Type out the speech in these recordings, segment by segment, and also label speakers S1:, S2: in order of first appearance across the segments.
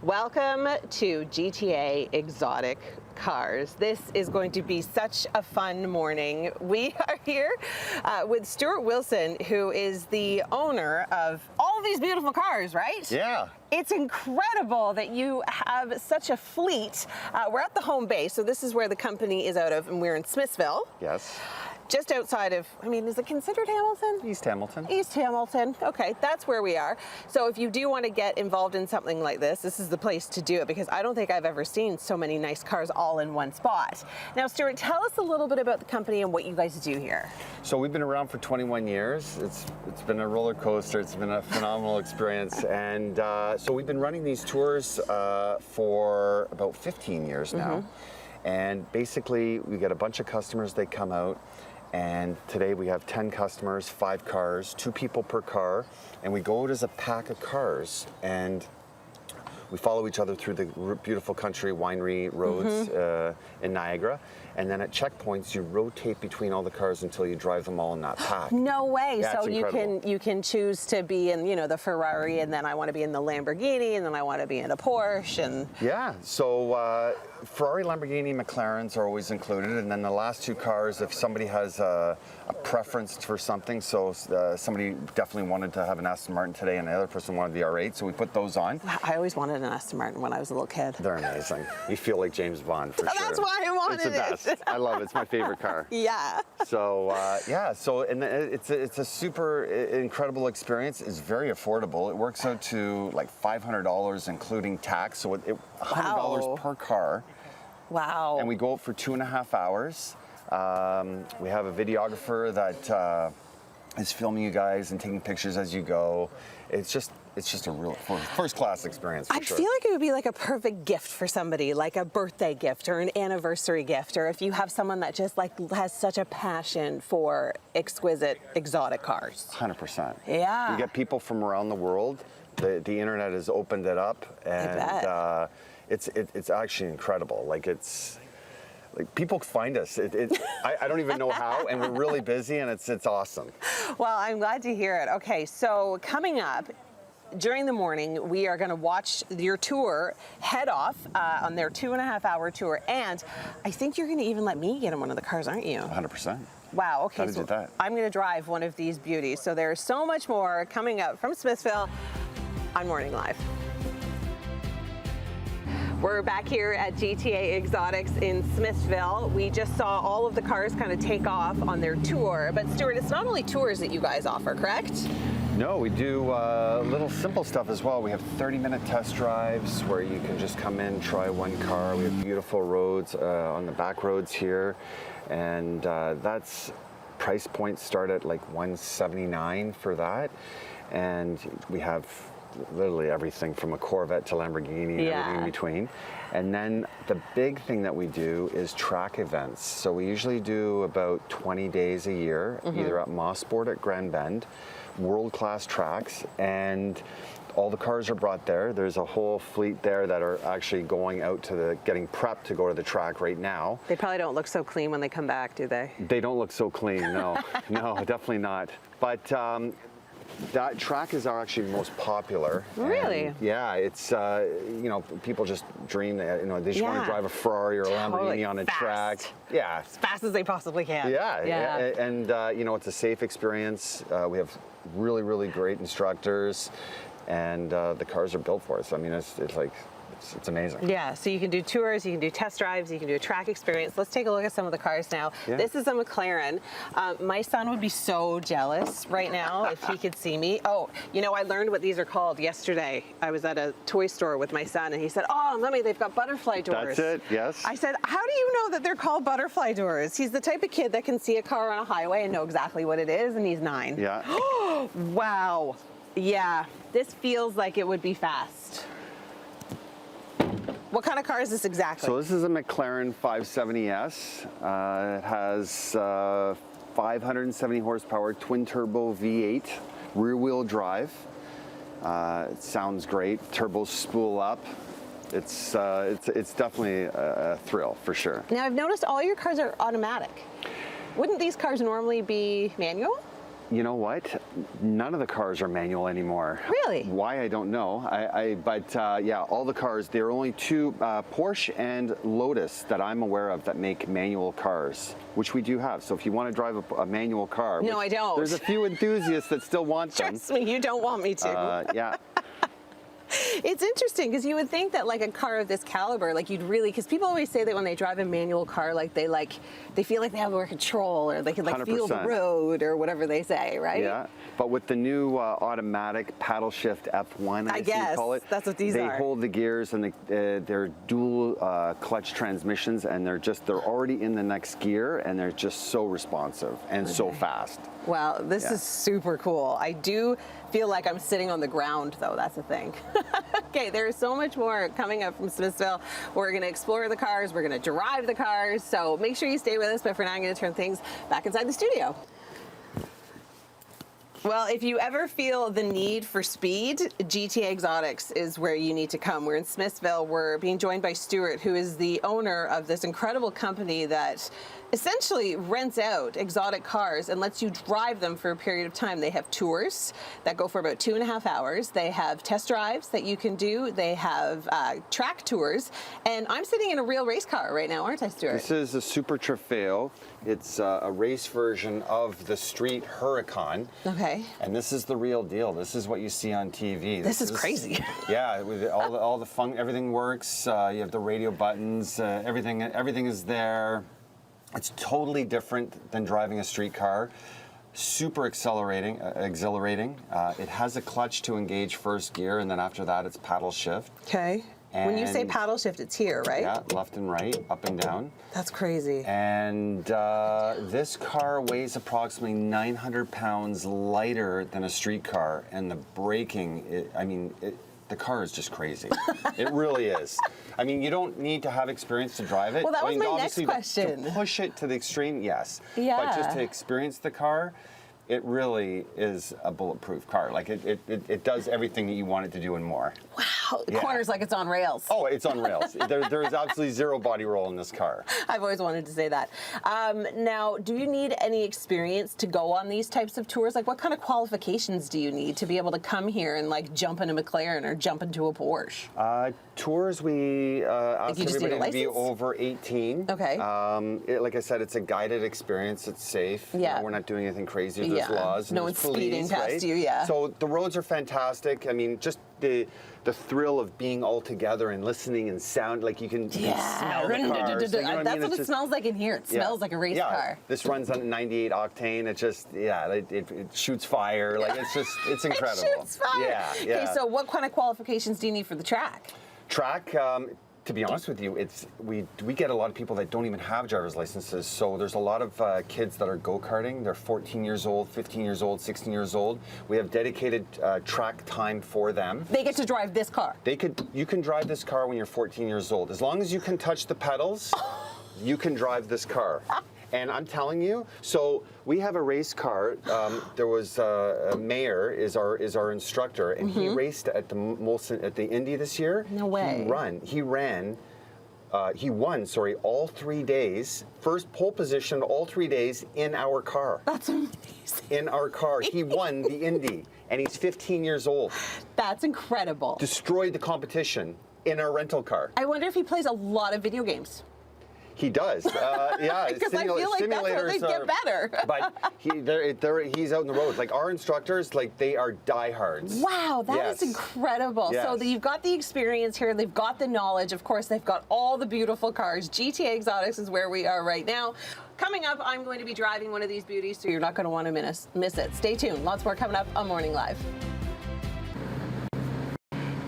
S1: Welcome to GTA Exotic Cars. This is going to be such a fun morning. We are here with Stuart Wilson, who is the owner of all of these beautiful cars, right?
S2: Yeah.
S1: It's incredible that you have such a fleet. We're at the home base, so this is where the company is out of, and we're in Smithville.
S2: Yes.
S1: Just outside of, is it considered Hamilton?
S2: East Hamilton.
S1: East Hamilton. Okay, that's where we are. So if you do want to get involved in something like this is the place to do it, because I don't think I've ever seen so many nice cars all in one spot. Now, Stuart, tell us a little bit about the company and what you guys do here.
S2: So we've been around for 21 years. It's been a roller coaster. It's been a phenomenal experience. And so we've been running these tours for about 15 years now. And basically, we get a bunch of customers, they come out. And today we have 10 customers, 5 cars, 2 people per car, and we go out as a pack of cars, and we follow each other through the beautiful country winery roads in Niagara. And then at checkpoints, you rotate between all the cars until you drive them all in that pack.
S1: No way.
S2: Yeah,
S1: so you can choose to be in, the Ferrari, and then I want to be in the Lamborghini, and then I want to be in a Porsche. And
S2: yeah, so Ferrari, Lamborghini, McLarens are always included, and then the last 2 cars, if somebody has a preference for something, so somebody definitely wanted to have an Aston Martin today, and the other person wanted the R8, so we put those on.
S1: I always wanted an Aston Martin when I was a little kid.
S2: They're amazing. You feel like James Bond for sure.
S1: That's why I wanted it.
S2: It's the best. I love it. It's my favorite car.
S1: Yeah.
S2: So and it's a super incredible experience. It's very affordable. It works out to like $500 including tax, so $100 per car.
S1: Wow.
S2: And we go out for 2.5 hours. We have a videographer that is filming you guys and taking pictures as you go. It's just a real first-class experience.
S1: I feel like it would be like a perfect gift for somebody, like a birthday gift or an anniversary gift, or if you have someone that just has such a passion for exquisite, exotic cars.
S2: 100%.
S1: Yeah.
S2: We get people from around the world. The internet has opened it up, and it's actually incredible. Like people find us. I don't even know how, and we're really busy, and it's awesome.
S1: Well, I'm glad to hear it. Okay, so coming up during the morning, we are going to watch your tour head off on their 2.5-hour tour, and I think you're going to even let me get in one of the cars, aren't you?
S2: 100%.
S1: Wow. Okay,
S2: How did you do that?
S1: I'm going to drive one of these beauties. So there's so much more coming up from Smithville on Morning Live. We're back here at GTA Exotics in Smithville. We just saw all of the cars kind of take off on their tour. But Stuart, it's not only tours that you guys offer, correct?
S2: No, we do little simple stuff as well. We have 30-minute test drives where you can just come in, try one car. We have beautiful roads on the back roads here. And that's price points start at like $179 for that. And we have literally everything from a Corvette to Lamborghini and everything in between. And then the big thing that we do is track events. So we usually do about 20 days a year, either at Mosport at Grand Bend, world-class tracks, and all the cars are brought there. There's a whole fleet there that are actually going out to getting prepped to go to the track right now.
S1: They probably don't look so clean when they come back, do they?
S2: They don't look so clean, no. No, definitely not. But that track is actually most popular.
S1: Really?
S2: And yeah, it's people just dream that they just want to drive a Ferrari or a Lamborghini on a track. Yeah,
S1: as fast as they possibly can.
S2: Yeah. And it's a safe experience. We have really, really great instructors, and the cars are built for us. It's amazing.
S1: Yeah, so you can do tours, you can do test drives, you can do a track experience. Let's take a look at some of the cars now. Yeah. This is a McLaren. My son would be so jealous right now if he could see me. Oh, I learned what these are called yesterday. I was at a toy store with my son, and he said, "Oh, Mommy, they've got butterfly doors."
S2: That's it, yes.
S1: I said, "How do you know that they're called butterfly doors?" He's the type of kid that can see a car on a highway and know exactly what it is, and he's 9.
S2: Yeah.
S1: Wow. Yeah, this feels like it would be fast. What kind of car is this exactly?
S2: So this is a McLaren 570S. It has 570 horsepower, twin turbo V8, rear wheel drive. It sounds great. Turbos spool up. It's definitely a thrill for sure.
S1: Now I've noticed all your cars are automatic. Wouldn't these cars normally be manual?
S2: You know what? None of the cars are manual anymore.
S1: Really?
S2: Why, I don't know. But yeah, all the cars, there are only two, Porsche and Lotus, that I'm aware of that make manual cars, which we do have. So if you want to drive a manual car.
S1: No, I don't.
S2: There's a few enthusiasts that still want them.
S1: Trust me, you don't want me to.
S2: Yeah.
S1: It's interesting because you would think that like a car of this caliber, like you'd really, because people always say that when they drive a manual car, like they feel like they have more control, or they can like feel the
S2: 100%.
S1: road, or whatever they say, right?
S2: Yeah, but with the new automatic paddle shift F1, I guess you call it,
S1: that's what these are.
S2: They hold the gears, and they're dual clutch transmissions, and they're already in the next gear, and they're just so responsive and so fast.
S1: Well, this is super cool. I do feel like I'm sitting on the ground, though. That's the thing. Okay, there is so much more coming up from Smithsville. We're going to explore the cars. We're going to drive the cars. So make sure you stay with us. But for now, I'm going to turn things back inside the studio. Well, if you ever feel the need for speed, GTA Exotics is where you need to come. We're in Smithsville. We're being joined by Stuart, who is the owner of this incredible company that essentially rents out exotic cars and lets you drive them for a period of time. They have tours that go for about 2.5 hours. They have test drives that you can do. They have track tours. And I'm sitting in a real race car right now, aren't I, Stuart?
S2: This is a Super Trofeo. It's a race version of the street Huracan.
S1: Okay.
S2: And this is the real deal. This is what you see on TV.
S1: This is crazy.
S2: Yeah, with all the fun, everything works. You have the radio buttons. Everything is there. It's totally different than driving a street car. Super exhilarating. It has a clutch to engage first gear, and then after that, it's paddle shift.
S1: Okay. When you say paddle shift, it's here, right?
S2: Yeah, left and right, up and down.
S1: That's crazy.
S2: And this car weighs approximately 900 pounds lighter than a street car, and the braking, the car is just crazy. It really is. I mean, you don't need to have experience to drive it.
S1: Well, that was my next
S2: obviously
S1: question.
S2: To push it to the extreme, yes.
S1: Yeah.
S2: But just to experience the car, it really is a bulletproof car. Like it does everything that you want it to do and more.
S1: Wow, the corner's like it's on rails.
S2: Oh, it's on rails. There's absolutely zero body roll in this car.
S1: I've always wanted to say that. Now, do you need any experience to go on these types of tours? Like, what kind of qualifications do you need to be able to come here and like jump in a McLaren or jump into a Porsche?
S2: Tours, we ask everybody to be over 18.
S1: Okay.
S2: Like I said, it's a guided experience. It's safe.
S1: Yeah.
S2: We're not doing anything crazy. There's laws.
S1: No
S2: one's
S1: one's speeding past you. Yeah.
S2: So the roads are fantastic. I mean, just the thrill of being all together and listening and sound, like you can smell the cars. You know what
S1: That's what it smells like in here. It smells like a race car.
S2: This runs on 98 octane. It just, it shoots fire. Like it's incredible.
S1: It shoots fire.
S2: Yeah.
S1: Okay, so what kind of qualifications do you need for the track?
S2: Track, to be honest with you, we get a lot of people that don't even have driver's licenses. So there's a lot of kids that are go-karting. They're 14 years old, 15 years old, 16 years old. We have dedicated track time for them.
S1: They get to drive this car.
S2: You can drive this car when you're 14 years old. As long as you can touch the pedals, you can drive this car. And I'm telling you, so we have a race car. There was Mayor is our instructor, and he raced at the Indy this year.
S1: No way.
S2: He won all 3 days. First pole position all 3 days in our car.
S1: That's amazing.
S2: In our car, he won the Indy, and he's 15 years old.
S1: That's incredible.
S2: Destroyed the competition in our rental car.
S1: I wonder if he plays a lot of video games.
S2: He does, yeah.
S1: Because I feel like that's where they get better.
S2: But he's out in the road. Like our instructors, like they are diehards.
S1: Wow, that is incredible.
S2: Yes.
S1: So you've got the experience here, they've got the knowledge, of course, they've got all the beautiful cars. GTA Exotics is where we are right now. Coming up, I'm going to be driving one of these beauties, so you're not going to want to miss it. Stay tuned. Lots more coming up on Morning Live.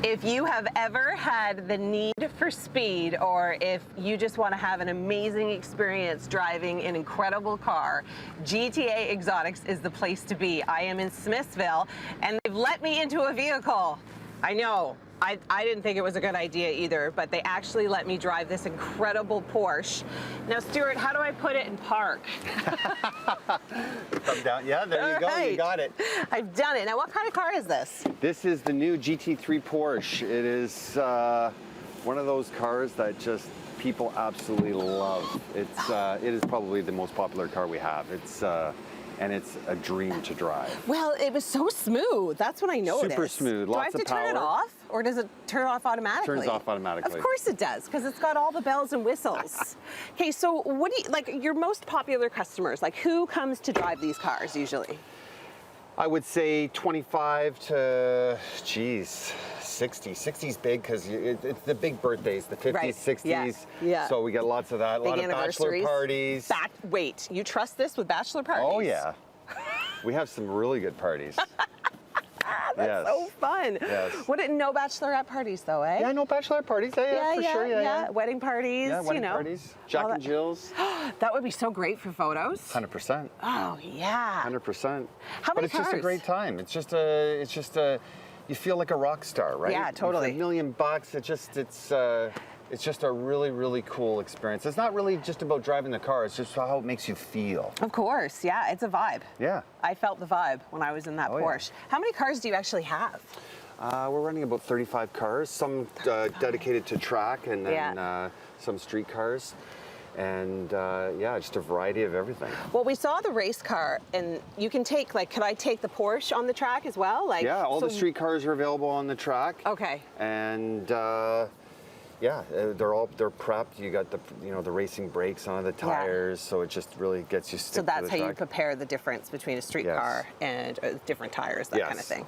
S1: If you have ever had the need for speed, or if you just want to have an amazing experience driving an incredible car, GTA Exotics is the place to be. I am in Smithsville, and they've let me into a vehicle. I know. I didn't think it was a good idea either, but they actually let me drive this incredible Porsche. Now, Stuart, how do I put it in park?
S2: Come down. Yeah, there you go.
S1: Right.
S2: You got it.
S1: I've done it. Now, what kind of car is this?
S2: This is the new GT3 Porsche. It is one of those cars that just people absolutely love. It is probably the most popular car we have. and it's a dream to drive.
S1: Well, it was so smooth. That's what I noticed.
S2: Super smooth, lots of
S1: Do I have to turn it
S2: power.
S1: off, or does it turn off automatically?
S2: Turns off automatically.
S1: Of course it does, because it's got all the bells and whistles. Okay, so what do you, like, your most popular customers, like who comes to drive these cars usually?
S2: I would say 25 to, 60. 60's big because it's the big birthdays, the 50s,
S1: Right.
S2: 60s.
S1: Yeah.
S2: So we get lots of that. A
S1: Big
S2: lot of bachelor
S1: anniversaries.
S2: parties.
S1: Wait, you trust this with bachelor parties?
S2: Oh yeah. We have some really good parties.
S1: That's so fun.
S2: Yes.
S1: No bachelorette parties though, eh?
S2: Yeah, no bachelor parties. Yeah, for sure. Yeah.
S1: Wedding parties,
S2: Yeah, wedding
S1: you know.
S2: parties. Jack
S1: all
S2: and
S1: that.
S2: Jill's.
S1: That would be so great for photos.
S2: 100%.
S1: Oh yeah.
S2: 100%.
S1: How
S2: But
S1: many
S2: it's just a
S1: cars?
S2: great time. It's just a, you feel like a rock star, right?
S1: Yeah, totally.
S2: For $1 million, it's just a really, really cool experience. It's not really just about driving the car. It's just how it makes you feel.
S1: Of course, yeah, it's a vibe.
S2: Yeah.
S1: I felt the vibe when I was in that
S2: Oh, yeah.
S1: Porsche. How many cars do you actually have?
S2: We're running about 35 cars, some dedicated to track and then
S1: Yeah.
S2: some street cars. And yeah, just a variety of everything.
S1: Well, we saw the race car, and you can take, like, could I take the Porsche on the track as well? Like,
S2: Yeah, all the
S1: so-
S2: street cars are available on the track.
S1: Okay.
S2: And yeah, they're prepped. You got the racing brakes on the tires, so it just really gets you stick
S1: So
S2: to
S1: that's
S2: the
S1: how you
S2: track.
S1: compare the difference between a street
S2: Yes.
S1: car and different tires, that kind of
S2: Yes.
S1: thing.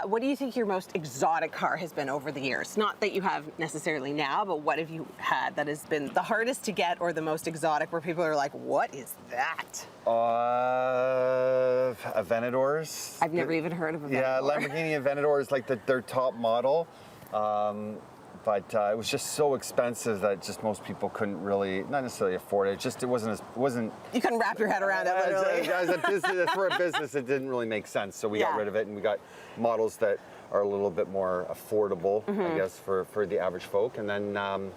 S1: What do you think your most exotic car has been over the years? Not that you have necessarily now, but what have you had that has been the hardest to get or the most exotic where people are like, what is that?
S2: Aventadors.
S1: I've never even heard of a
S2: Yeah,
S1: Aventador.
S2: Lamborghini Aventador is like their top model. But it was just so expensive that just most people couldn't really, not necessarily afford it. It wasn't.
S1: You couldn't wrap your head around it, literally.
S2: As a business, for a business, it didn't really make sense. So we got
S1: Yeah.
S2: rid of it, and we got models that are a little bit more affordable,
S1: Mm-hmm.
S2: I guess, for the average folk, and then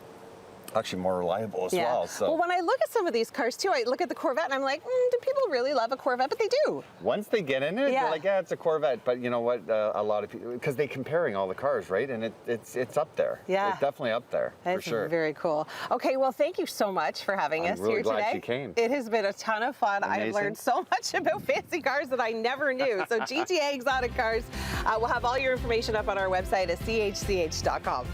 S2: actually more reliable as well. So
S1: Well, when I look at some of these cars too, I look at the Corvette and I'm like, do people really love a Corvette? But they do.
S2: once they get in it,
S1: Yeah.
S2: they're like, yeah, it's a Corvette. But you know what? A lot of people, because they're comparing all the cars, right? And it's up there.
S1: Yeah.
S2: It's definitely up there, for
S1: That's
S2: sure.
S1: very cool. Okay, well, thank you so much for having
S2: I'm
S1: us
S2: really
S1: here
S2: glad
S1: today.
S2: you came.
S1: It has been a ton of fun. I've
S2: Amazing.
S1: learned so much about fancy cars that I never knew. So GTA Exotic Cars, we'll have all your information up on our website at chch.com.